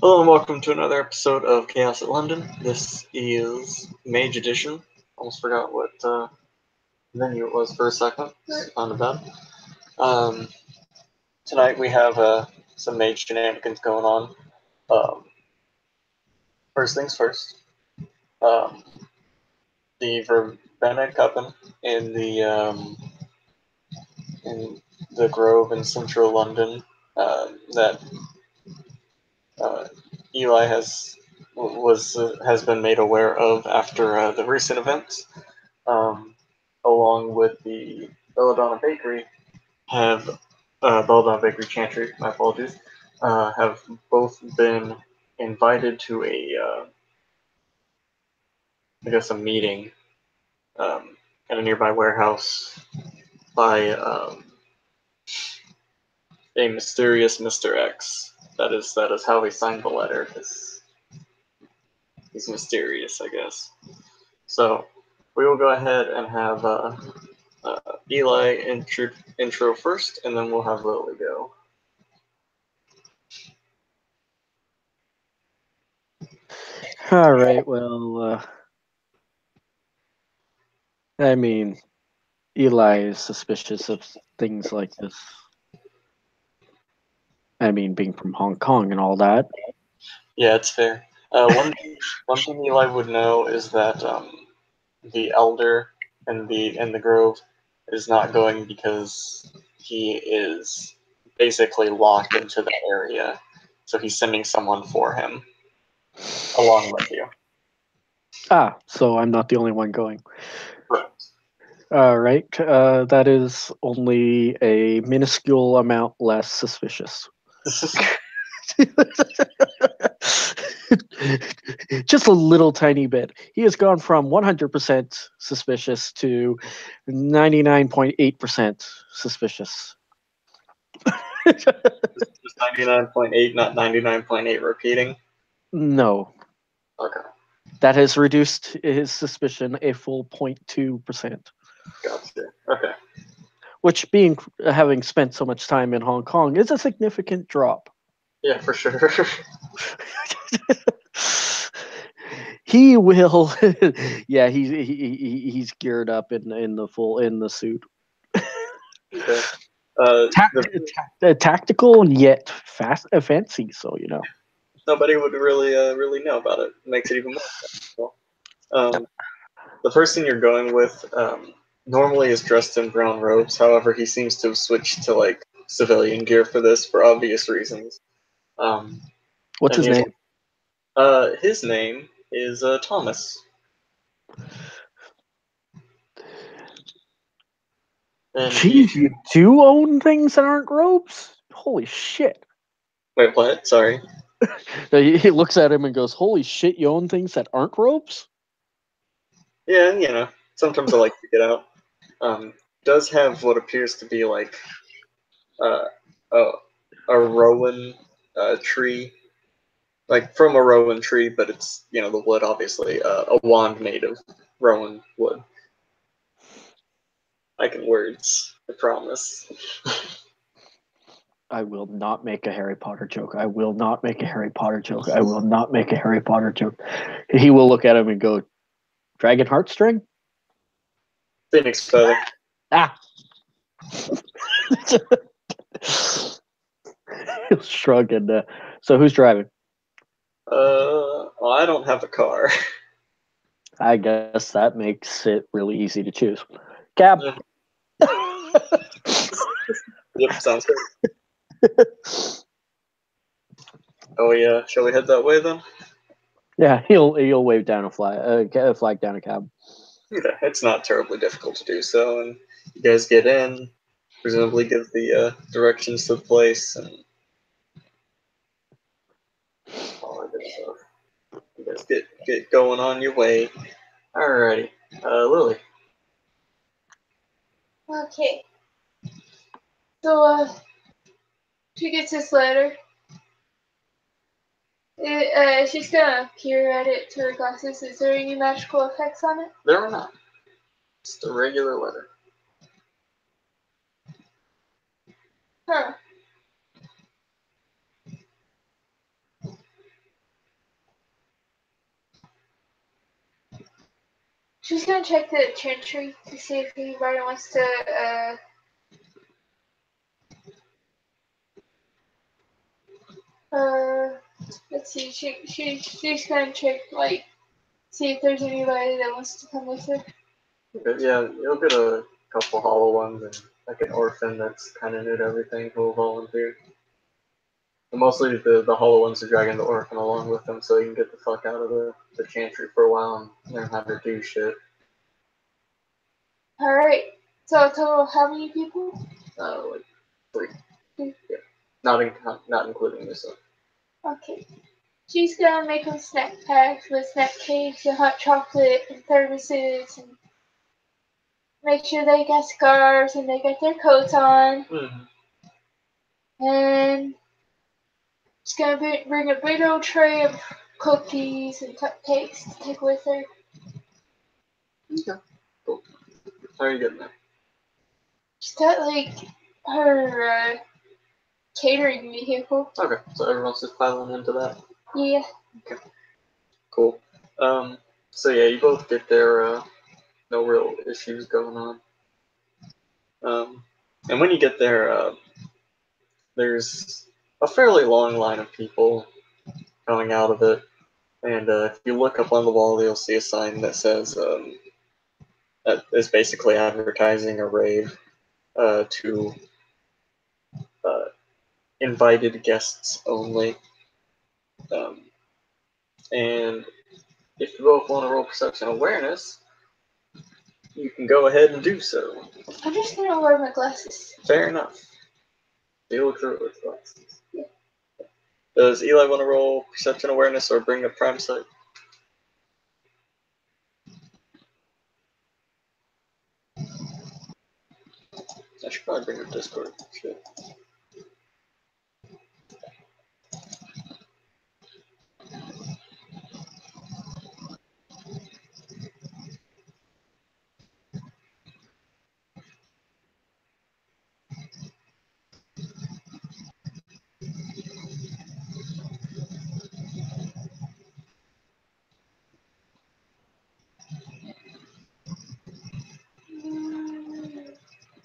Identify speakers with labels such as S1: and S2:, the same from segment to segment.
S1: Hello and welcome to another episode of Chaos at London. This is Mage Edition. Almost forgot what menu it was for a second. Not bad. Um, Tonight we have some mage shenanigans going on. Um, First things first. Um, the Verbena Coven in the Grove in central London that uh, Eli has been made aware of after the recent events. Along with the Belladonna Bakery, have Belladonna Bakery Chantry, my apologies, have both been invited to I guess, a meeting at a nearby warehouse by a mysterious Mr. X. That is how he signed the letter. He's mysterious, I guess. So we will go ahead and have Eli intro first, and then we'll have Lily go.
S2: All right. Well, I mean, Eli is suspicious of things like this. I mean, being from Hong Kong and all that.
S1: Yeah, it's fair. One thing Eli would know is that the Elder and the Grove is not going because he is basically locked into the area, so he's sending someone for him along with you.
S2: So I'm not the only one going.
S1: Correct.
S2: All right. That is only a minuscule amount less suspicious. Just a little tiny bit. He has gone from 100% suspicious to 99.8% suspicious.
S1: Just 99.8, not 99.8 repeating.
S2: No,
S1: Okay,
S2: that has reduced his suspicion a full 0.2%.
S1: gotcha. Okay.
S2: Which, being having spent so much time in Hong Kong, is a significant drop.
S1: Yeah, for sure.
S2: He will. Yeah, he's geared up in the suit.
S1: Okay. Uh, the,
S2: Tactical yet fancy. So
S1: Nobody would really know about it. It makes it even more special. The person you're going with normally is dressed in brown robes. However, he seems to have switched to like civilian gear for this for obvious reasons. Um,
S2: What's
S1: and
S2: his name?
S1: his name is Thomas. And
S2: Jeez, you do own things that aren't robes? Holy shit.
S1: wait, what? Sorry.
S2: He looks at him and goes, "Holy shit, you own things that aren't robes?"
S1: Yeah, sometimes I like to get out. Does have what appears to be like uh, a, a rowan tree, like from a rowan tree, but it's the wood obviously a wand made of rowan wood. I can words, I promise.
S2: I will not make a Harry Potter joke. I will not make a Harry Potter joke. I will not make a Harry Potter joke. He will look at him and go, "Dragon heartstring?"
S1: Phoenix feather.
S2: Ah. He'll shrug and so who's driving?
S1: Well, I don't have a car.
S2: I guess that makes it really easy to choose. Cab.
S1: Yep, sounds good. Oh yeah, shall we head that way then?
S2: Yeah, he'll wave down a flag down a cab.
S1: Yeah, it's not terribly difficult to do so, and you guys get in, presumably give the directions to the place, and all that good stuff. You guys get going on your way. Alrighty, Lily.
S3: Okay. So, she gets this letter. She's gonna peer at it through her glasses. Is there any magical effects on it?
S1: There are not. Just a regular letter.
S3: Huh. She's gonna check the chantry to see if anybody wants to, let's see, she's gonna check, like, see if there's anybody that wants to come with her.
S1: Okay, yeah, you'll get a couple hollow ones and like an orphan that's kind of new to everything who will volunteer. And mostly the hollow ones are dragging the orphan along with them so you can get the fuck out of the chantry for a while and learn how to do shit.
S3: Alright, so a total of how many people?
S1: Like 3.
S3: Three.
S1: Yeah. Not including yourself.
S3: Okay. She's gonna make them snack packs with snack cakes and hot chocolate and thermoses and make sure they got scarves and they got their coats on.
S1: Mm-hmm.
S3: And she's gonna bring a big old tray of cookies and cupcakes to take with her.
S1: Okay, cool. How are you getting there?
S3: She's got like her catering vehicle.
S1: Okay, so everyone's just piling into that.
S3: Yeah.
S1: Okay, cool. So yeah, you both get there. No real issues going on. And when you get there, there's a fairly long line of people coming out of it. And if you look up on the wall, you'll see a sign that says that is basically advertising a rave to invited guests only. And if you both want to roll perception awareness, you can go ahead and do so.
S3: I'm just gonna wear my glasses.
S1: Fair enough. You look through it with glasses.
S3: Yeah.
S1: Does Eli want to roll perception awareness or bring up prime sight? I should probably bring up Discord. Shit.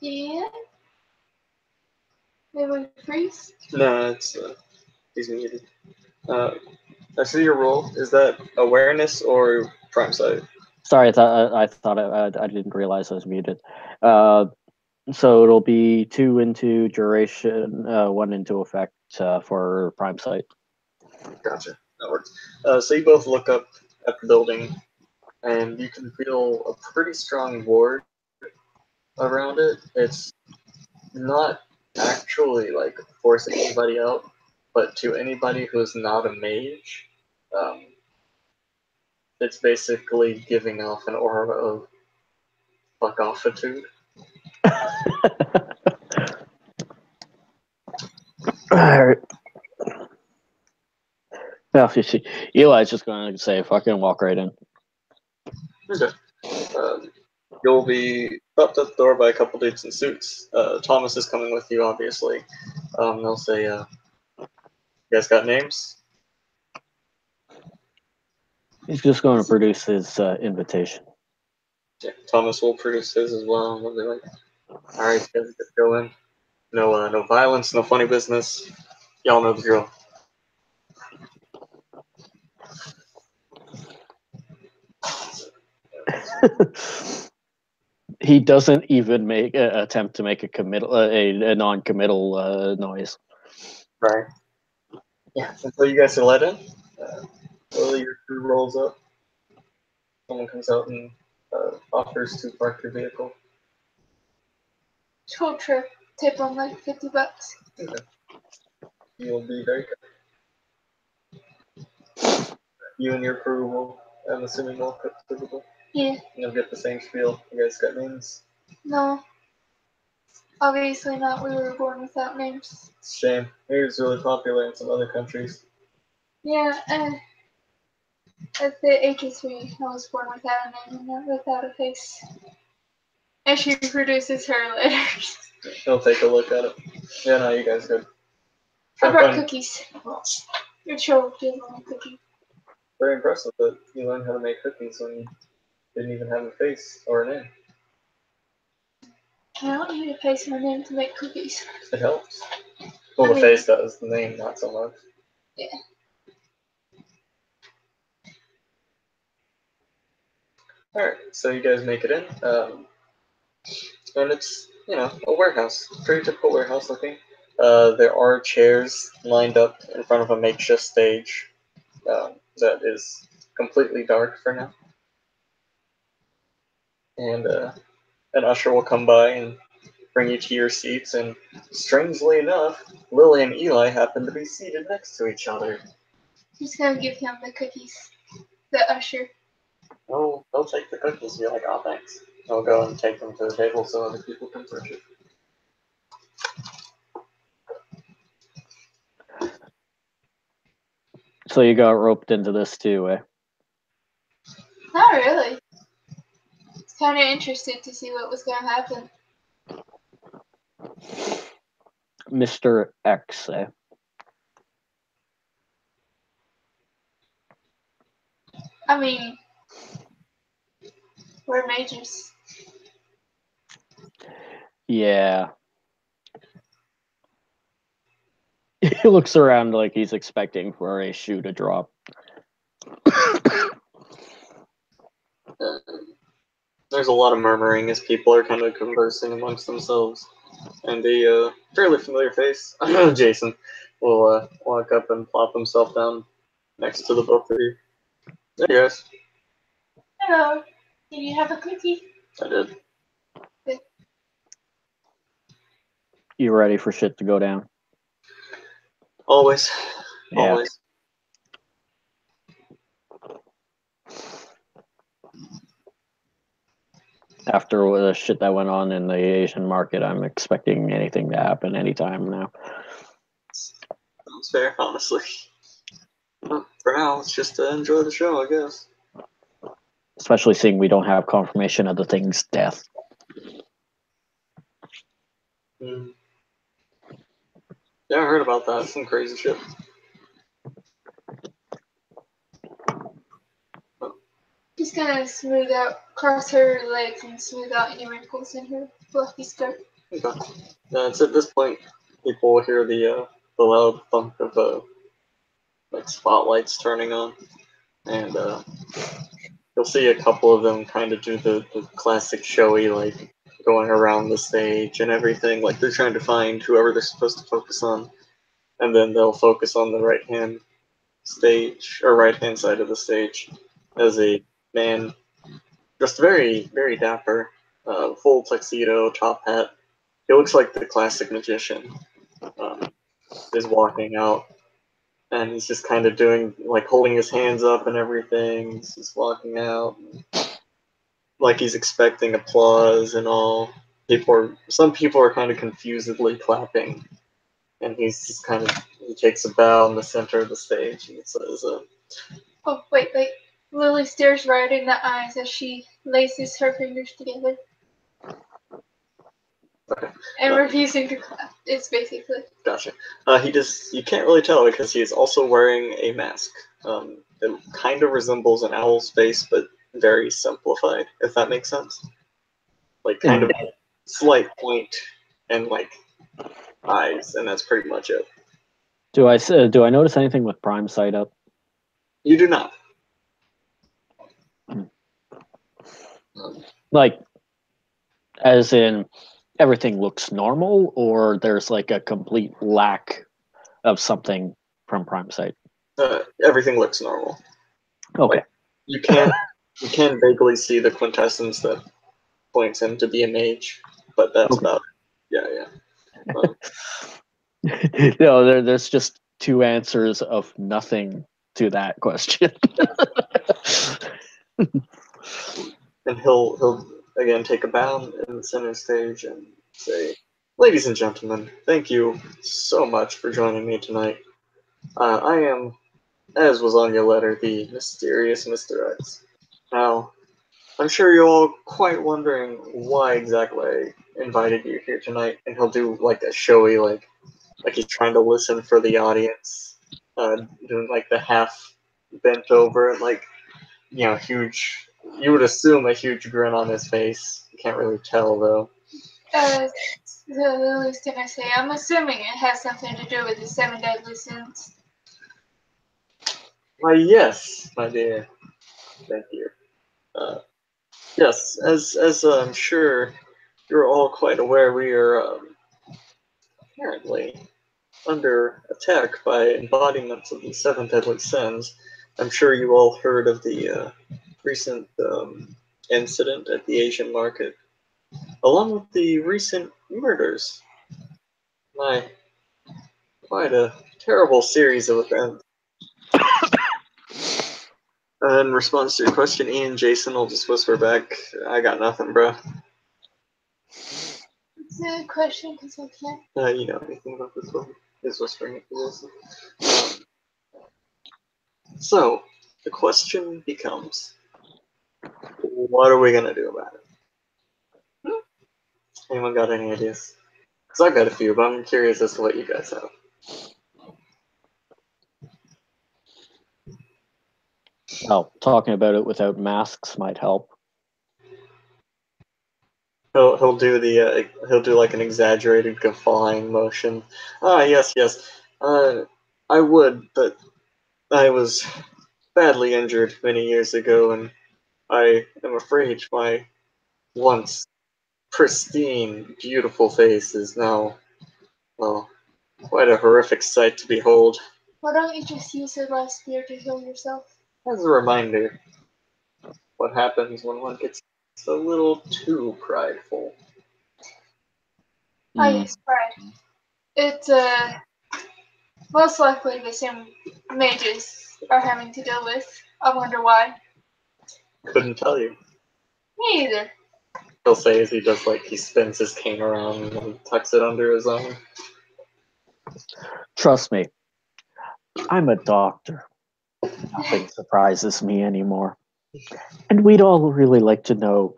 S3: Yeah. Maybe we freeze.
S1: No, it's he's muted. I see your roll. Is that awareness or prime sight?
S2: Sorry, I thought I didn't realize I was muted. So it'll be 2 into duration, 1 into effect for prime sight.
S1: Gotcha. That works. So you both look up at the building, and you can feel a pretty strong ward around it. It's not actually like forcing anybody out, but to anybody who's not a mage, it's basically giving off an aura of fuck offitude.
S2: Alright. Now, Eli's just going to say, fucking walk right in.
S1: Okay. You'll be stopped at the door by a couple dudes in suits. Thomas is coming with you, obviously. They'll say, you guys got names?
S2: He's just going to produce his invitation.
S1: Yeah, Thomas will produce his as well. And they'll be like, alright, you guys just go in. No violence, no funny business. Y'all know the drill.
S2: He doesn't even make attempt to make a non-committal noise.
S1: Right. Yeah, so you guys are let in. Slowly your crew rolls up. Someone comes out and offers to park your vehicle.
S3: Total trip. Tip on like $50.
S1: Okay. You'll be very good. You and your crew will, I'm assuming, walk up to the door.
S3: Yeah.
S1: You'll get the same spiel. You guys got names?
S3: No. Obviously not. We were born without names.
S1: It's a shame. It's really popular in some other countries.
S3: Yeah, at the HSV, I was born without a name and not without a face. And she produces her letters.
S1: He'll take a look at it. Yeah, no, you guys good.
S3: I brought cookies. Your child did want a cookie.
S1: Very impressive that you learned how to make cookies when you Didn't even have a face or a name.
S3: I don't need a face or a name to make cookies.
S1: It helps. Well, the face does. The name, not so much.
S3: Yeah.
S1: Alright, so you guys make it in. And it's, a warehouse. Pretty typical warehouse looking. There are chairs lined up in front of a makeshift stage that is completely dark for now. And an usher will come by and bring you to your seats, and strangely enough, Lily and Eli happen to be seated next to each other.
S3: Just gonna give him the cookies. The usher.
S1: Oh, they'll take the cookies. Be like, oh, thanks. I'll go and take them to the table so other people can purchase.
S2: So you got roped into this too, eh?
S3: Not really. It's kind of interested to see what was gonna happen.
S2: Mr. X, eh?
S3: I mean, we're majors.
S2: Yeah. He looks around like he's expecting for a shoe to drop.
S1: There's a lot of murmuring as people are kind of conversing amongst themselves. And a fairly familiar face, Jason, will walk up and plop himself down next to the both of you. There you guys.
S3: Hello. Did you have a cookie?
S1: I did.
S2: You ready for shit to go down?
S1: Always.
S2: Yeah.
S1: Always.
S2: After the shit that went on in the Asian market, I'm expecting anything to happen anytime now.
S1: That's fair, honestly. Well, for now, let's just enjoy the show, I guess.
S2: Especially seeing we don't have confirmation of the thing's death.
S1: Mm. Yeah, I heard about that. Some crazy shit.
S3: Just gonna smooth out, cross her legs and smooth out any wrinkles in her fluffy skirt.
S1: Okay. It's at this point, people will hear the loud thunk of like spotlights turning on, and you'll see a couple of them kind of do the classic showy, like going around the stage and everything, like they're trying to find whoever they're supposed to focus on, and then they'll focus on the right hand stage or right hand side of the stage as a man just very, very dapper, full tuxedo, top hat. He looks like the classic magician. Is walking out, and he's just kind of doing, like, holding his hands up and everything. He's just walking out, like he's expecting applause and all. Some people are kind of confusedly clapping, and he's just he takes a bow in the center of the stage and says,
S3: Oh, wait. Lily stares right in the eyes as she laces her fingers together.
S1: Okay.
S3: And refusing to clap, it's basically.
S1: Gotcha. You can't really tell because he is also wearing a mask. It kind of resembles an owl's face, but very simplified, if that makes sense. Like, kind of a slight point and, like, eyes, and that's pretty much it.
S2: Do I notice anything with Prime Sight up?
S1: You do not.
S2: Like, as in, everything looks normal, or there's like a complete lack of something from Prime Sight?
S1: Everything looks normal.
S2: Okay.
S1: Like, you can vaguely see the quintessence that points him to be a mage, but that's
S2: Okay.
S1: about it. Yeah.
S2: No, there's just two answers of nothing to that question.
S1: And he'll again take a bow in the center stage and say, "Ladies and gentlemen, thank you so much for joining me tonight. I am, as was on your letter, the mysterious Mr. X. Now, I'm sure you're all quite wondering why exactly I invited you here tonight." And he'll do like a showy, like he's trying to listen for the audience, doing like the half bent over and like, huge You would assume a huge grin on his face. You can't really tell, though.
S3: Lily's gonna say, I'm assuming it has something to do with the 7 deadly sins.
S1: Why, yes, my dear. Thank you. Yes, as I'm sure you're all quite aware, we are apparently under attack by embodiments of the 7 deadly sins. I'm sure you all heard of the recent incident at the Asian market, along with the recent murders. My, quite a terrible series of events. In response to your question, Ian Jason will just whisper back, I got nothing, bro.
S3: It's a question because I can't.
S1: You know anything about this one? Is whispering it to Jason. So, the question becomes, what are we going to do about it? Anyone got any ideas? Because I've got a few, but I'm curious as to what you guys have.
S2: Oh, talking about it without masks might help.
S1: He'll do the he'll do like an exaggerated guffawing motion. Ah, yes, yes. I would, but I was badly injured many years ago, and I am afraid my once pristine, beautiful face is now, well, quite a horrific sight to behold.
S3: Why don't you just use your last spear to heal yourself?
S1: As a reminder, what happens when one gets a little too prideful.
S3: Ah, yes, pride. It's most likely the same mages are having to deal with. I wonder why.
S1: Couldn't tell you.
S3: Me either.
S1: He'll say as he does, like, he spins his cane around and tucks it under his arm.
S2: Trust me, I'm a doctor. Nothing surprises me anymore. And we'd all really like to know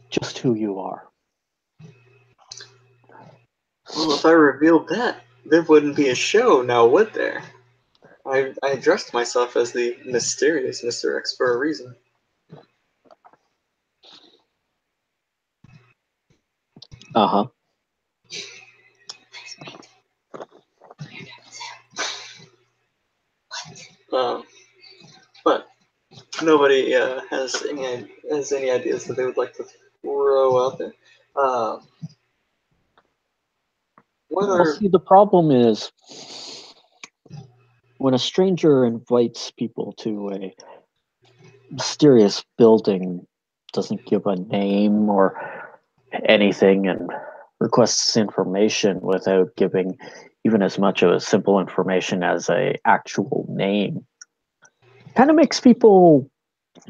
S2: just who you are.
S1: Well, if I revealed that, there wouldn't be a show now, would there? I addressed myself as the mysterious Mr. X for a reason.
S2: Uh-huh.
S1: But nobody has any ideas that they would like to throw out there. What
S2: Well,
S1: are
S2: see, the problem is when a stranger invites people to a mysterious building, doesn't give a name or anything, and requests information without giving even as much of a simple information as a actual name, kind of makes people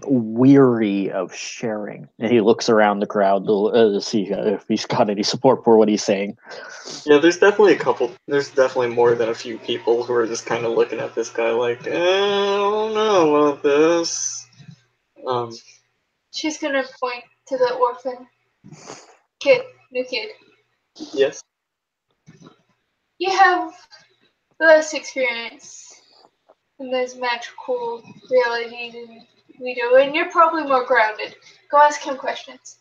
S2: weary of sharing. And he looks around the crowd to see if he's got any support for what he's saying.
S1: Yeah, there's definitely a couple. There's definitely more than a few people who are just kind of looking at this guy like, I don't know about this.
S3: She's gonna point to the orphan kid, new kid.
S1: Yes.
S3: You have less experience in this magical reality than we do, and you're probably more grounded. Go ask him questions.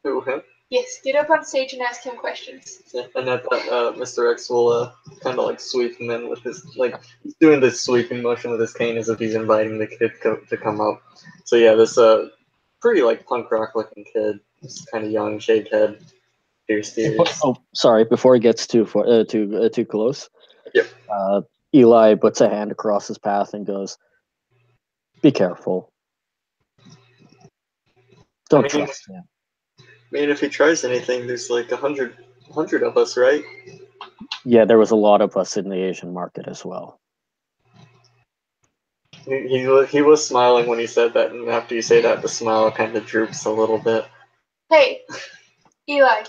S1: Who, him?
S3: Yes, get up on stage and ask him questions.
S1: Yeah, and at that, Mr. X will kind of like sweep him in with his, like, he's doing this sweeping motion with his cane as if he's inviting the kid to come up. So yeah, this pretty like punk rock looking kid, just kind of young, shaved head, pierced ears.
S2: Oh, sorry. Before he gets too close,
S1: Yep.
S2: Eli puts a hand across his path and goes, "Be careful. Don't trust him."
S1: I mean, if he tries anything, there's like 100 of us, right?
S2: Yeah, there was a lot of us in the Asian market as well.
S1: He was smiling when he said that, and after you say that, the smile kind of droops a little bit.
S3: Hey, Eli,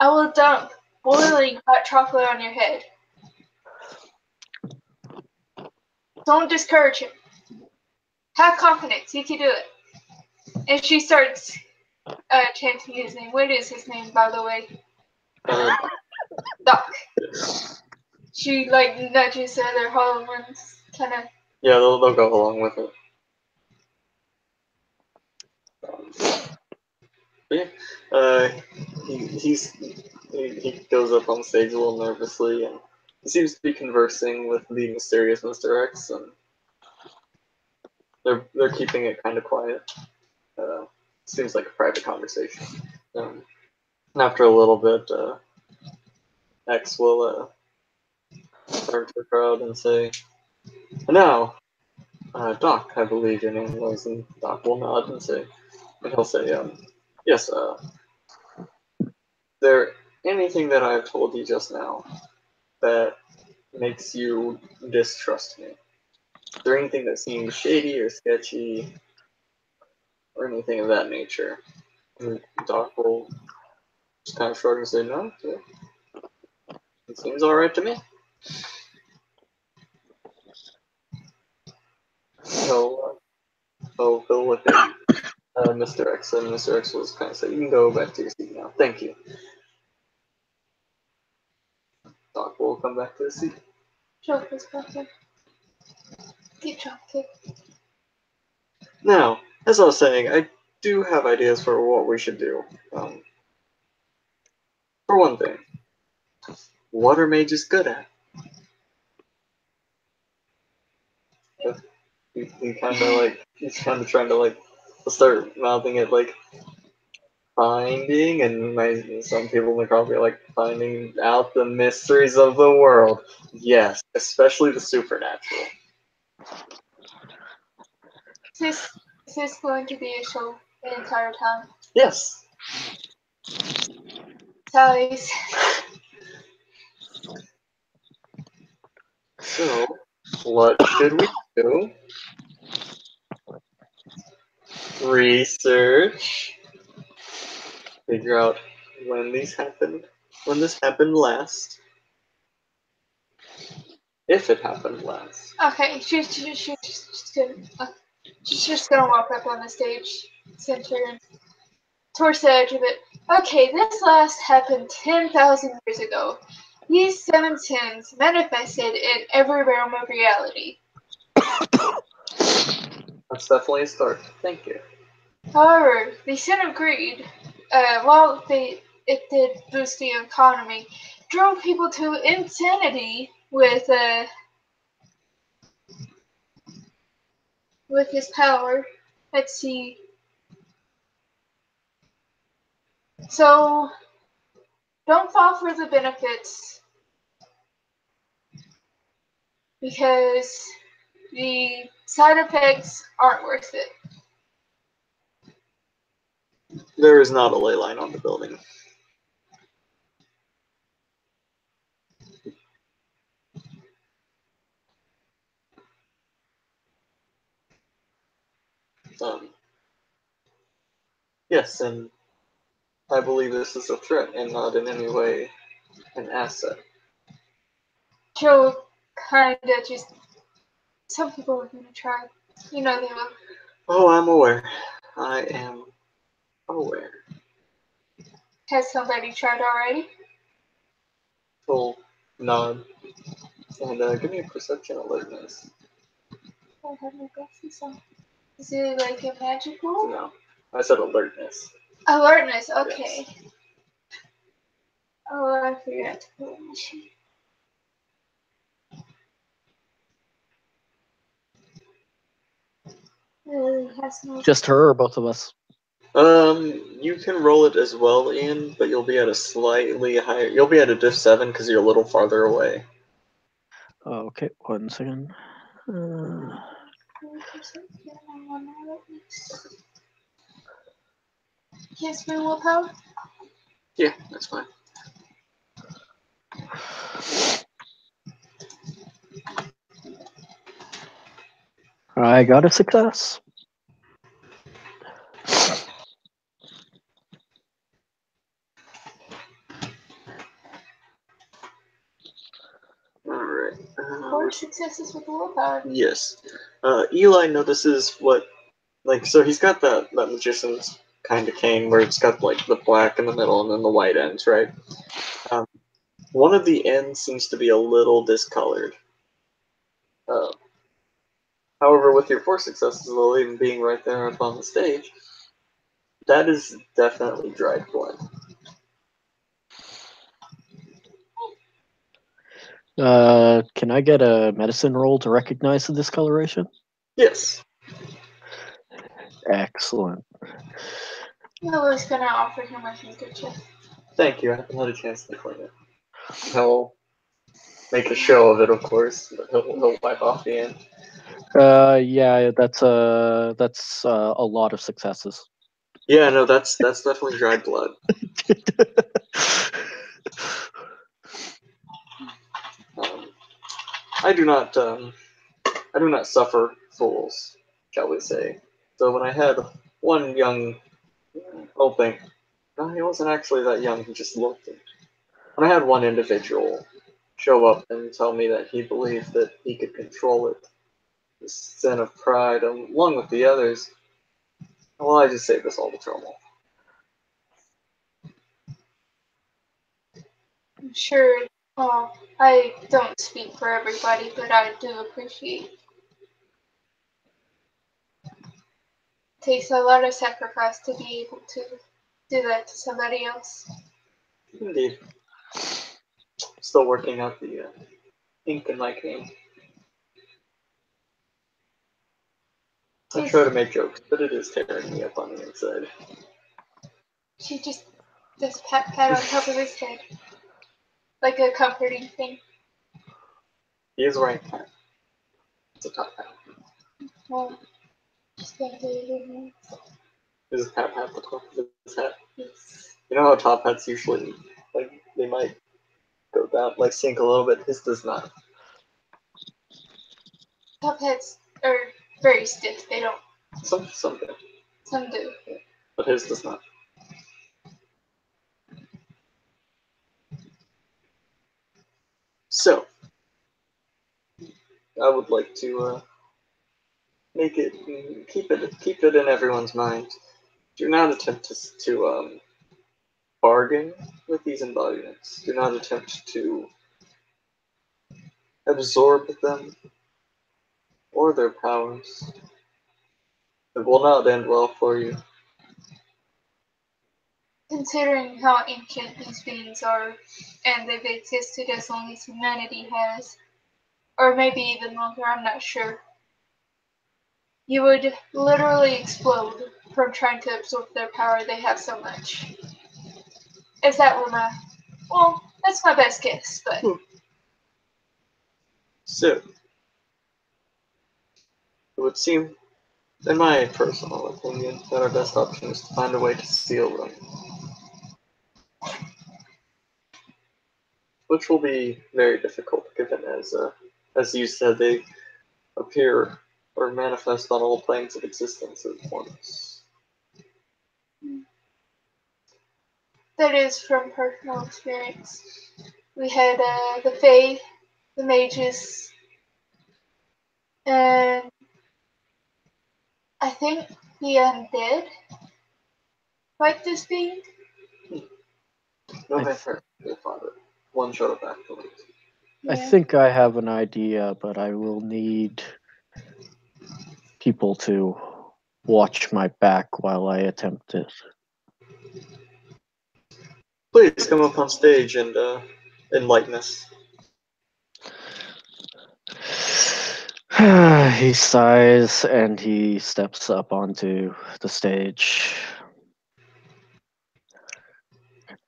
S3: I will dump boiling hot chocolate on your head. Don't discourage him. Have confidence, he can do it. And she starts chanting his name. What is his name, by the way? Doc. She like nudges the other hollow ones, kind of.
S1: Yeah, they'll go along with it. But yeah, he goes up on stage a little nervously, and he seems to be conversing with the mysterious Mr. X, and they're keeping it kind of quiet. Seems like a private conversation. And after a little bit, X will turn to the crowd and say, "And now, Doc, I believe your name was," and Doc will nod and say, and he'll say, "Yes, there anything that I've told you just now that makes you distrust me? Is there anything that seems shady or sketchy or anything of that nature?" And Doc will just kind of shrug and say, "No, it seems all right to me." He'll look at Mr. X, and Mr. X will just kind of say, "You can go back to your seat now. Thank you." Doc will come back to his seat.
S3: Joker's better. Keep talking.
S1: Now, as I was saying, I do have ideas for what we should do. For one thing, what are mages good at? He's kind of trying to start mouthing it like finding, and some people may probably like finding out the mysteries of the world. Yes, especially the supernatural.
S3: Is this going to be a show the entire time?
S1: Yes.
S3: Sally's.
S1: So, what should we do? Research. Figure out when this happened last. If it happened last.
S3: Okay, she's just gonna walk up on the stage, center, and towards the edge of it. Okay, this last happened 10,000 years ago. These 7 sins manifested in every realm of reality.
S1: That's definitely a start. Thank you.
S3: However, the sin of greed, while it did boost the economy, drove people to insanity with his power. Let's see. So, don't fall for the benefits because the side effects aren't worth it.
S1: There is not a ley line on the building. Yes, and I believe this is a threat and not in any way an asset.
S3: Joe kinda just. Some people are gonna try. You know they will.
S1: Oh, I'm aware. I am aware.
S3: Has somebody tried already?
S1: Full nod. And give me a perception alertness.
S3: I have my glasses on. Is it like a magical?
S1: No. I said alertness.
S3: Alertness, okay.
S1: Yes.
S3: Oh, I forgot to put in the sheet. Has no.
S2: Just her or both of us?
S1: You can roll it as well, Ian, but you'll be at a slightly higher. You'll be at a diff 7 because you're a little farther away.
S2: Okay, 1 second.
S3: Can't spend willpower?
S1: Yeah, that's fine.
S2: I got a success.
S1: Alright.
S3: 4 successes with willpower.
S1: Yes. Eli notices what, so he's got that magician's kind of cane where it's got, the black in the middle and then the white ends, right? One of the ends seems to be a little discolored. However, with your 4 successes, while even being right there up on the stage, That is definitely dried blood.
S2: Can I get a medicine roll to recognize the discoloration?
S1: Yes.
S2: Excellent.
S3: I was gonna offer him a handkerchief.
S1: Thank you. I haven't had a chance to clean it. He'll make a show of it, of course, but he'll wipe off the end.
S2: Yeah, that's a lot of successes.
S1: Yeah, no, that's definitely dried blood. I do not suffer fools, shall we say. So when I had one young, hoping, no, he wasn't actually that young. He just looked. When I had one individual show up and tell me that he believed that he could control it, the sin of pride, along with the others, well, I just saved us all the trouble.
S3: I'm sure. I don't speak for everybody, but I do appreciate. It takes a lot of sacrifice to be able to do that to somebody else.
S1: Indeed. Still working out the ink in my cane. I try to make jokes, but it is tearing me up on the inside.
S3: She just does pat on top of his head, like a comforting thing.
S1: He is wearing a hat. It's a top hat.
S3: Well, just gonna do it anyway.
S1: Is his hat the top of his hat?
S3: Yes.
S1: You know how top hats usually, like, they might go down, like sink a little bit? His does not.
S3: Top hats are very stiff. They don't.
S1: Some do,
S3: Some do.
S1: but his does not. So, I would like to keep it in everyone's mind. Do not attempt to bargain with these embodiments. Do not attempt to absorb them or their powers. It will not end well for you.
S3: Considering how ancient these beings are, and they've existed as long as humanity has, or maybe even longer, I'm not sure. You would literally explode from trying to absorb their power. They have so much. If that were that's my best guess, but
S1: So, it would seem, in my personal opinion, that our best option is to find a way to seal them. Which will be very difficult, given as you said, they appear or manifest on all planes of existence at once.
S3: that is from personal experience. We had the Fae, the mages, and I think the undead fight this being.
S1: No vampire will find it. One shot of afterwards.
S2: I think I have an idea, but I will need people to watch my back while I attempt it.
S1: Please come up on stage and enlighten us.
S2: He sighs and he steps up onto the stage.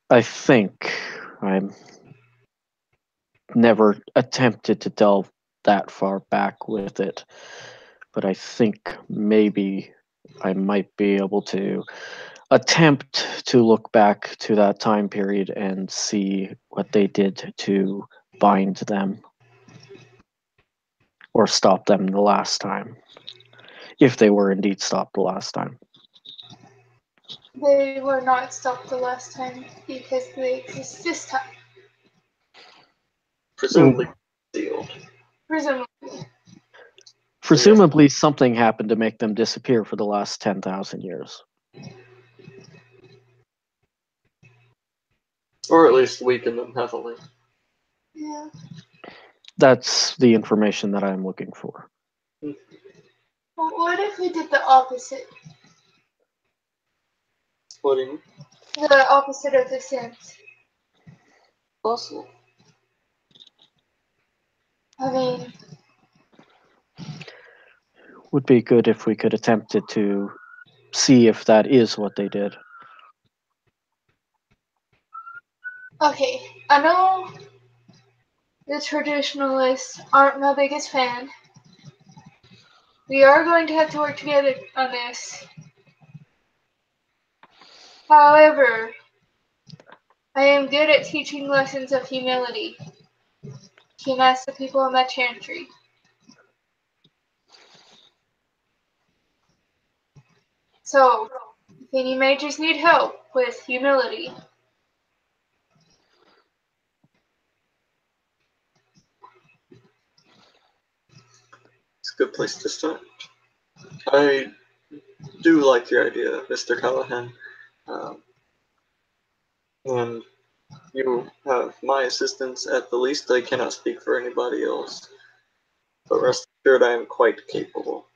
S2: I think I'm never attempted to delve that far back with it, but I think maybe I might be able to attempt to look back to that time period and see what they did to bind them or stop them the last time, if they were indeed stopped the last time.
S3: They were not stopped the last time because they exist this time.
S1: Presumably sealed.
S2: Presumably something happened to make them disappear for the last 10,000 years.
S1: Or at least weaken them heavily.
S3: Yeah.
S2: That's the information that I'm looking for.
S3: Well, what if we did the opposite?
S1: What do you mean?
S3: The opposite of the Sims.
S1: Possible.
S3: I mean,
S2: Would be good if we could attempt it to see if that is what they did.
S3: okay, I know the traditionalists aren't my biggest fan. We are going to have to work together on this. However, I am good at teaching lessons of humility. You can ask the people on that chantry. So, if any mages need help with humility,
S1: It's a good place to start. I do like your idea, Mr. Callahan. And you have my assistance at the least. I cannot speak for anybody else. But rest assured, I am quite capable.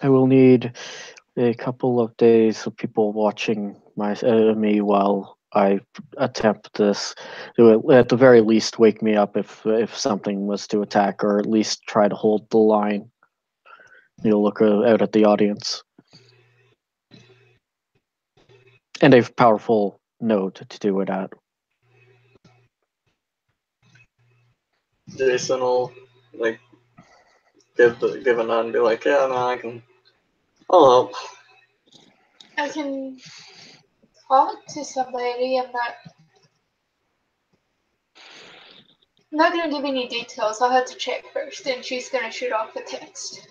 S2: I will need a couple of days of people watching me while I attempt this. It will, at the very least, wake me up if something was to attack, or at least try to hold the line. You'll look out at the audience, and a powerful node to do it at.
S1: Jason will like give a nod and be like, "Yeah, no, I'll help."
S3: I can talk to somebody. I'm not going to give any details. I'll have to check first, and she's going to shoot off the text.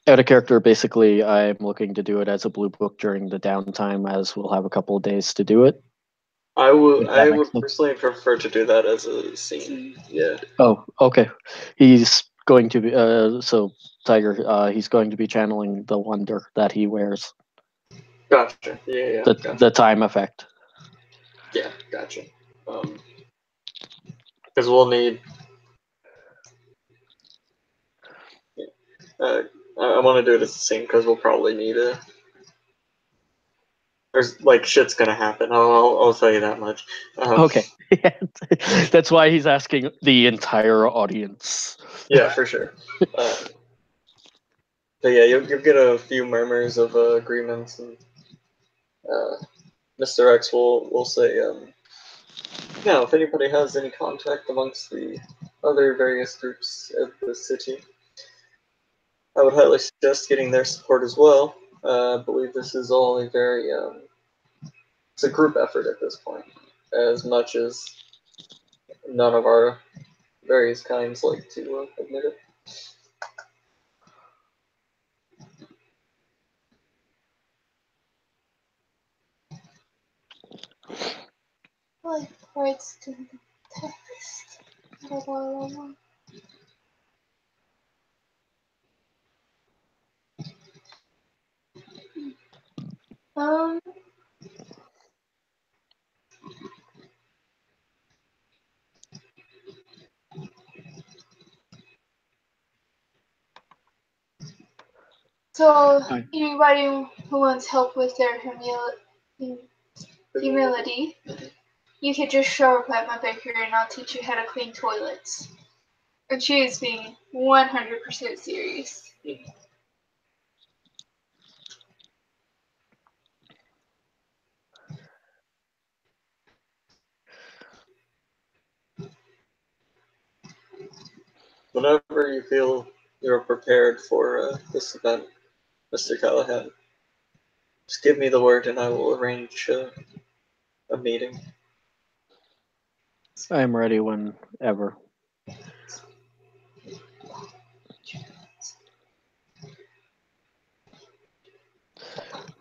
S2: Out of character, basically, I'm looking to do it as a blue book during the downtime, as we'll have a couple of days to do it.
S1: I would
S2: That makes sense.
S1: personally prefer to do that as a scene. Yeah.
S2: Oh, okay. He's going to be so Tiger. He's going to be channeling the wonder that he wears.
S1: Gotcha. Yeah. Gotcha.
S2: The time effect.
S1: Yeah. Gotcha. Because we'll need. I want to do it as a scene because we'll probably need a. There's like shit's gonna happen. I'll tell you that much.
S2: Okay. That's why he's asking the entire audience.
S1: Yeah, for sure. But yeah, you'll get a few murmurs of agreements, and Mr. X will say, now, if anybody has any contact amongst the other various groups of the city, I would highly suggest getting their support as well. I believe this is all a very, it's a group effort at this point, as much as none of our various kinds like to admit it.
S3: Like, writes to the text. Blah, blah, blah. So, anybody who wants help with their humility, you could just show up at my bakery and I'll teach you how to clean toilets. And she is being 100% serious.
S1: Whenever you feel you're prepared for this event, Mr. Callahan, just give me the word and I will arrange a meeting.
S2: I'm ready whenever.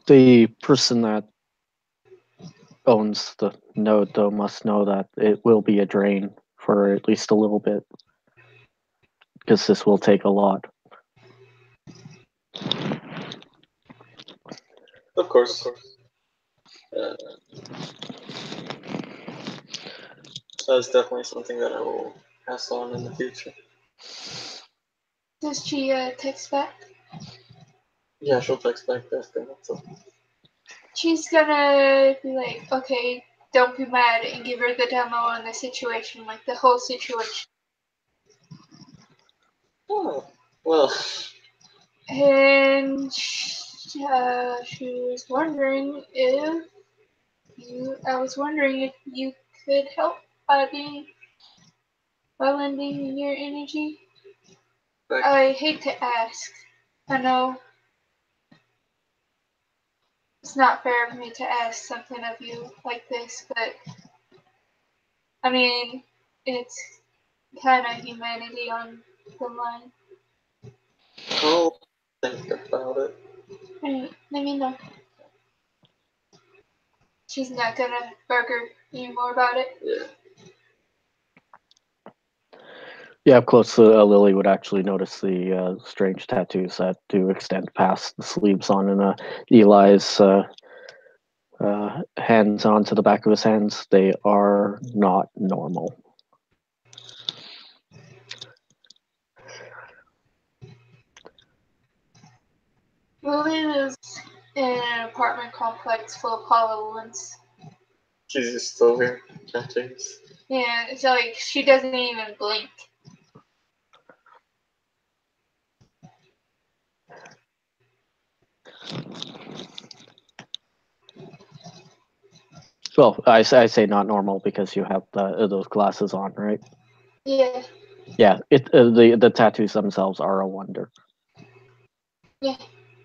S2: The person that owns the node, though, must know that it will be a drain for at least a little bit, because this will take a lot.
S1: Of course. That's definitely something that I will pass on in the future.
S3: Does she text back?
S1: Yeah, she'll text back asking what's up.
S3: She's gonna be like, okay, don't be mad, and give her the demo on the situation, like the whole situation.
S1: Oh, well,
S3: And she was wondering if you could help by lending your energy.
S1: back.
S3: I hate to ask. I know it's not fair of me to ask something of you like this, but I mean, it's kind of humanity on the line.
S1: I'll think about it.
S3: Alright, let me know. She's not gonna bugger you more about it.
S1: Yeah.
S2: Yeah, up close, Lily would actually notice the strange tattoos that do extend past the sleeves on Eli's hands onto the back of his hands. They are not normal.
S3: Lily lives in an apartment complex full of HoloLens.
S1: She's just still here. Tattoos.
S3: Yeah, it's like she doesn't even blink.
S2: Well, I say not normal because you have those glasses on, right?
S3: Yeah,
S2: Yeah, the tattoos themselves are a wonder.
S3: yeah.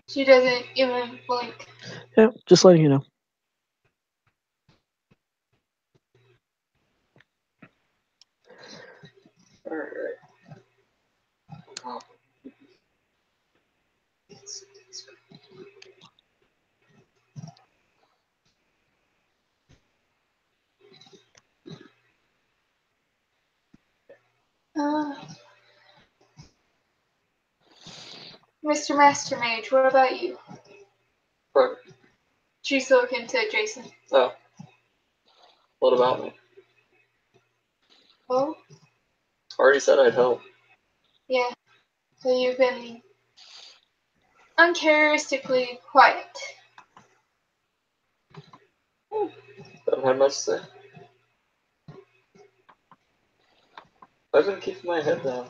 S3: She doesn't even blink.
S2: Yeah, just letting you know.
S1: Alright. Oh.
S3: Uh, Mr. Master Mage, what about you?
S1: Right.
S3: She's looking to Jason.
S1: Oh. What about me?
S3: Oh,
S1: Already said I'd help.
S3: yeah. So you've been uncharacteristically quiet.
S1: Haven't had much to say. I've been keeping my head down.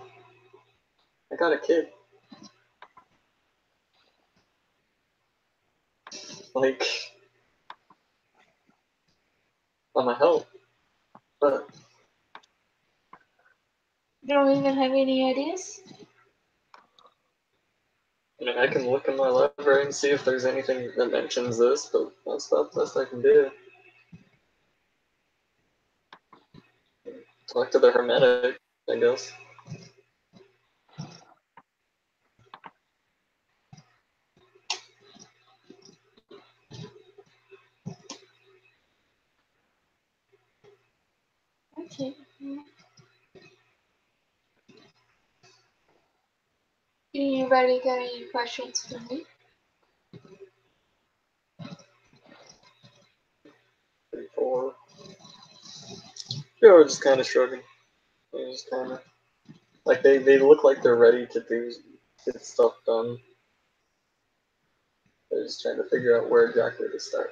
S1: I got a kid. Like, I'm a help. But,
S3: You don't even have any ideas?
S1: I mean, I can look in my library and see if there's anything that mentions this, but that's about the best I can do. Talk to the hermetic, I guess.
S3: Okay. Anybody got any questions for me?
S1: Before. Yeah, we're just kind of shrugging. They're just kind of like they look like they're ready to get stuff done. They're just trying to figure out where exactly to start.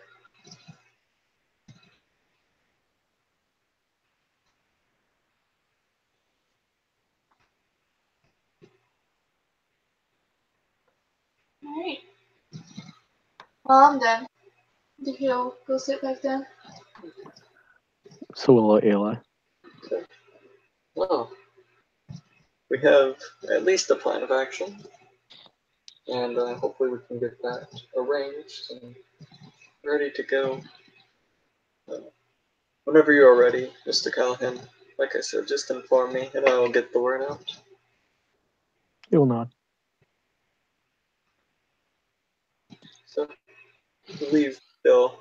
S3: Alright. Well, I'm done. He'll go sit back down.
S2: So will Eli.
S1: Okay. Well, we have at least a plan of action, and hopefully we can get that arranged and ready to go. Whenever you are ready, Mr. Callahan, like I said, just inform me and I will get the word out.
S2: He will not.
S1: So, I believe they'll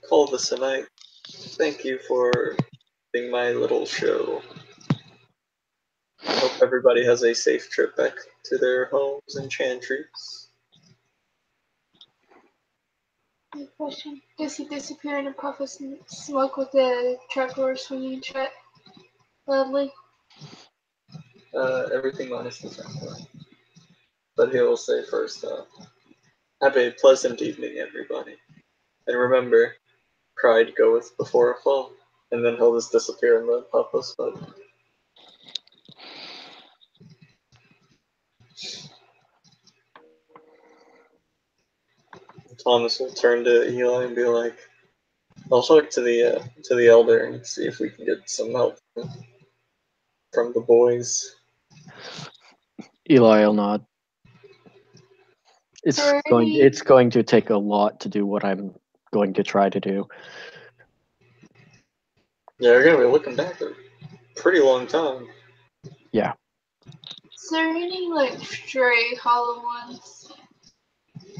S1: call this a night. Thank you for being my little show. I hope everybody has a safe trip back to their homes and chantries.
S3: Good question. Does he disappear in a puff of smoke with the truck door swinging shut loudly?
S1: Everything minus the front door. But he'll say first, Have a pleasant evening, everybody. And remember, pride goeth before a fall. And then he'll just disappear in the Papa's boat. Thomas will turn to Eli and be like, I'll talk to the elder and see if we can get some help from the boys.
S2: Eli will nod.
S3: Alrighty.
S2: It's going to take a lot to do what I'm going to try to do.
S1: Yeah, you're gonna be looking back a pretty long time.
S2: Yeah.
S3: Is there any like stray hollow ones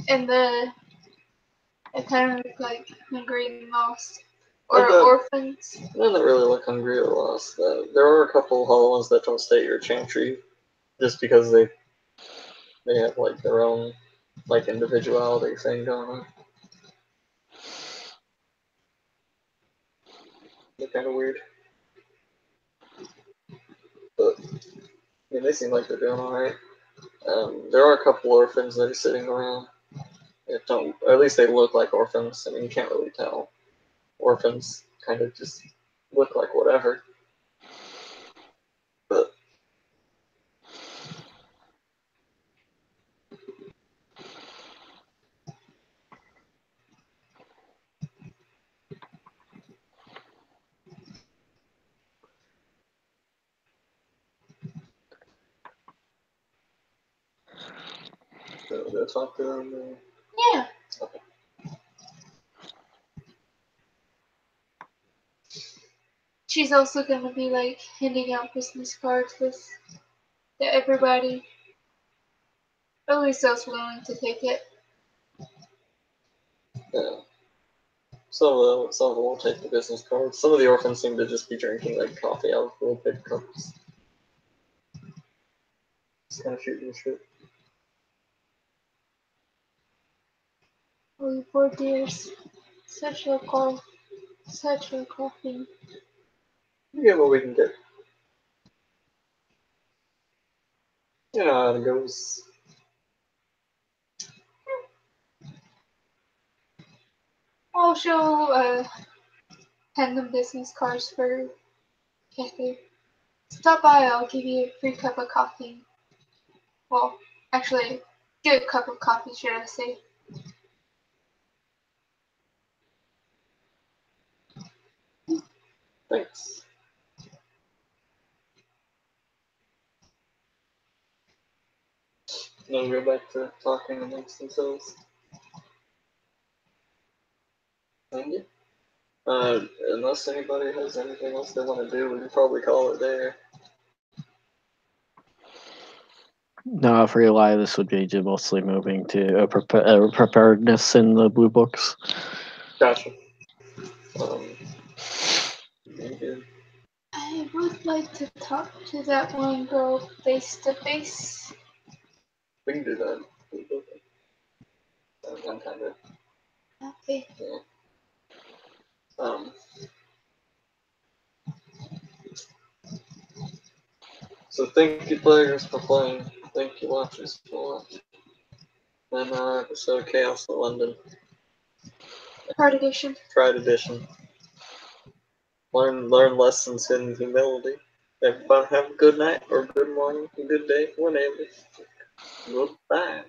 S3: in the kind of like hungry and lost or
S1: Okay.
S3: orphans?
S1: None that really look hungry or lost. There are a couple hollow ones that don't stay at your chantry, just because they have like their own like individuality thing going on. They're kind of weird, but I mean, they seem like they're doing all right. There are a couple orphans that are sitting around. That don't, or at least they look like orphans. I mean, you can't really tell. Orphans kind of just look like whatever. But go talk to them.
S3: Yeah.
S1: Okay.
S3: She's also gonna be like handing out business cards to everybody. At least those willing to take it.
S1: Yeah. Some of them will take the business cards. Some of the orphans seem to just be drinking like coffee out of little big cups. Just kind of shooting the shit.
S3: Oh, you poor dears. Such a coffee.
S1: We get what we can get. You know how it goes.
S3: I'll show hand them business cards for Kathy. Stop by, I'll give you a free cup of coffee. Well, actually, good cup of coffee, should I say.
S1: Thanks. Then go back to talking amongst themselves. Thank you. Unless anybody has anything else they want to do, we can probably call it there.
S2: No, for Eli, this would be mostly moving to preparedness in the blue books.
S1: Gotcha. Thank you.
S3: I would like to talk to that one girl face to face.
S1: We can do that. I'm kind of,
S3: Okay.
S1: yeah. So thank you players for playing. Thank you watchers for watching. And episode of Chaos in London.
S3: Card edition.
S1: Pride edition. Learn lessons in humility. Everybody have a good night or good morning, good day, whenever. Goodbye.